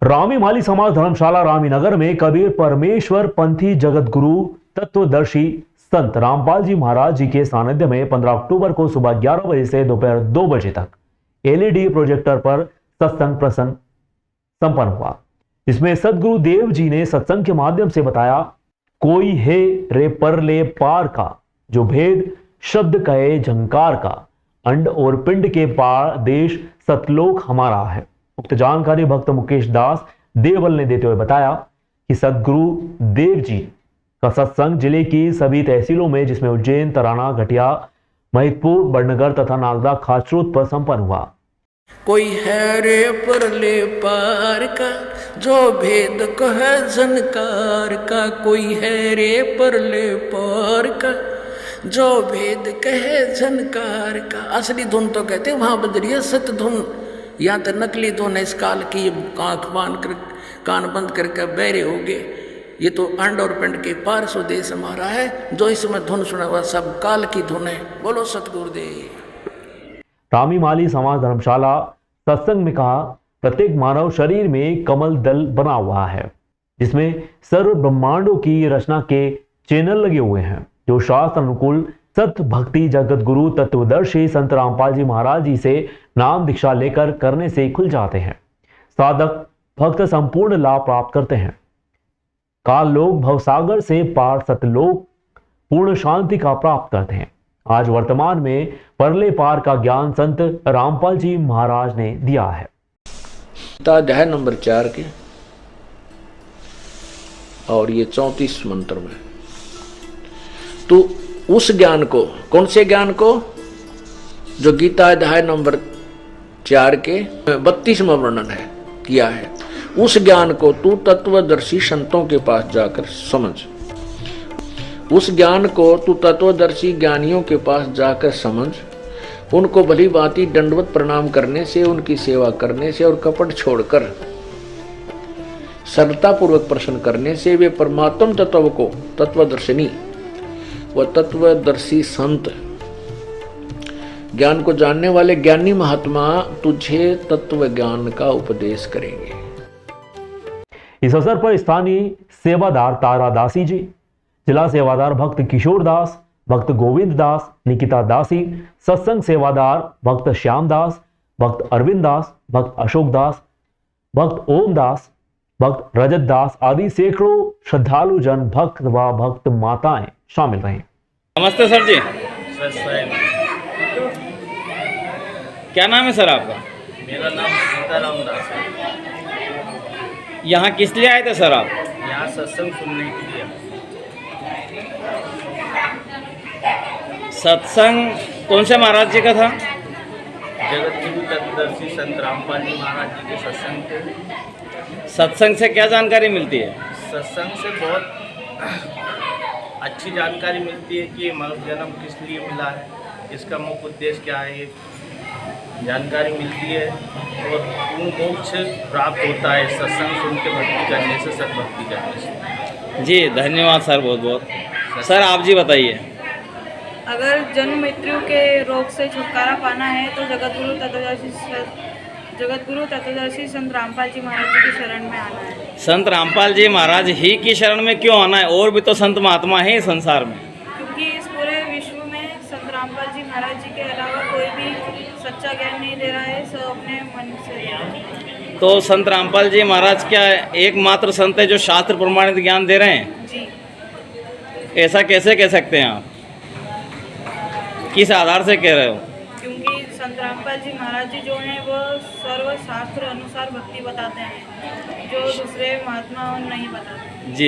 रामी माली समाज धर्मशाला रामीनगर में कबीर परमेश्वर पंथी जगत गुरु तत्वदर्शी संत रामपाल जी महाराज जी के सानिध्य में 15 अक्टूबर को सुबह 11 बजे से दोपहर 2 बजे तक एलईडी प्रोजेक्टर पर सत्संग प्रसंग संपन्न हुआ। इसमें सदगुरु देव जी ने सत्संग के माध्यम से बताया, कोई है रे परले पार का, जो भेद शब्द कहे झंकार का, अंड और पिंड के पार देश सतलोक हमारा है। उक्त जानकारी भक्त मुकेश दास देवल ने देते हुए बताया कि सदगुरु देव जी का सत्संग जिले की सभी तहसीलों में, जिसमें उज्जैन, तराना, घटिया, महिदपुर, बड़नगर तथा नागदा खाचरोद पर संपन्न हुआ। कोई है रे परले पार का, जो भेद कहे झनकार का, कोई है रे परले पार का, जो भेद कहे झनकार का। असली धुन तो कहते वहां बजरी है सत्य धुन, यहाँ तो नकली धुन है। इस काल की आंख बांध कर कान बंद करके बहरे हो गए। ये तो अंड और पिंड के पार स्वदेश हमारा है। जो इसमें धुन सुना हुआ सब काल की धुन है। बोलो सतगुरुदेव। रामी माली समाज धर्मशाला सत्संग में कहा, प्रत्येक मानव शरीर में कमल दल बना हुआ है, जिसमें सर्व ब्रह्मांडों की रचना के चैनल लगे हुए हैं, जो शास्त्र अनुकूल सत भक्ति जगत गुरु तत्वदर्शी संत रामपाल जी महाराज जी से नाम दीक्षा लेकर करने से खुल जाते हैं। साधक भक्त संपूर्ण लाभ प्राप्त करते हैं। काल लोक भवसागर से पार सतलोक पूर्ण शांति का प्राप्त करते हैं। आज वर्तमान में परले पार का ज्ञान संत रामपाल जी महाराज ने दिया है। अध्याय नंबर 4 के और ये 34 मंत्र में तो उस ज्ञान को, कौन से ज्ञान को, जो गीता अध्याय नंबर 4 के 32वां वर्णन है किया है, उस ज्ञान को तू तत्वदर्शी संतों के पास जाकर समझ। उस ज्ञान को तू तत्वदर्शी ज्ञानियों के पास जाकर समझ। उनको भली भांति दंडवत प्रणाम करने से, उनकी सेवा करने से और कपट छोड़कर सरलता पूर्वक प्रश्न करने से वे परमात्म तत्व को, तत्वदर्शिनी व तत्वदर्शी संत, ज्ञान को जानने वाले ज्ञानी महात्मा तुझे तत्व ज्ञान का उपदेश करेंगे। इस अवसर पर स्थानीय सेवादार तारा दासी जी, जिला सेवादार भक्त किशोर दास, भक्त गोविंद दास, निकिता दासी, सत्संग सेवादार भक्त श्याम दास, भक्त अरविंद दास, भक्त अशोक दास, भक्त ओम दास, भक्त रजत दास आदि सैकड़ों श्रद्धालु जन, भक्त व भक्त माताएं शामिल रहे। नमस्ते सर जी। क्या नाम है सर आपका? मेरा नाम सीताराम दास है। यहाँ किस लिए आए थे सर आप? यहाँ सत्संग सुनने के लिए। सत्संग कौन से महाराज जी का था? जगत गुरु तत्वदर्शी संत रामपाल जी महाराज जी के सत्संग थे। सत्संग से क्या जानकारी मिलती है? सत्संग से बहुत अच्छी जानकारी मिलती है कि ये मानव जन्म किस लिए मिला है, इसका मुख्य उद्देश्य क्या है, जानकारी मिलती है और पूर्ण मोक्ष प्राप्त होता है सत्संग सुन के, भक्ति करने से, सद्भक्ति करने से। जी धन्यवाद सर, बहुत बहुत। सर आप जी बताइए। अगर जन्म मृत्यु के रोग से छुटकारा पाना है तो जगत गुरु तत्वदर्शी संत रामपाल जी महाराज जी की शरण में आना है। संत रामपाल जी महाराज ही की शरण में क्यों आना है? और भी तो संत महात्मा है संसार में। क्योंकि इस पूरे विश्व में संत रामपाल जी महाराज जी के अलावा कोई भी सच्चा ज्ञान नहीं दे रहा है, सब अपने मन से दे रहा है। तो संत रामपाल जी महाराज क्या एकमात्र संत है जो शास्त्र प्रमाणित ज्ञान दे रहे हैं? जी। ऐसा कैसे कह सकते हैं आप? किस आधार से कह रहे हो? क्योंकि संत रामपाल जी महाराज जी जो हैं वो सर्व शास्त्र अनुसार भक्ति बताते हैं, जो दूसरे महात्मा नहीं बताते। जी।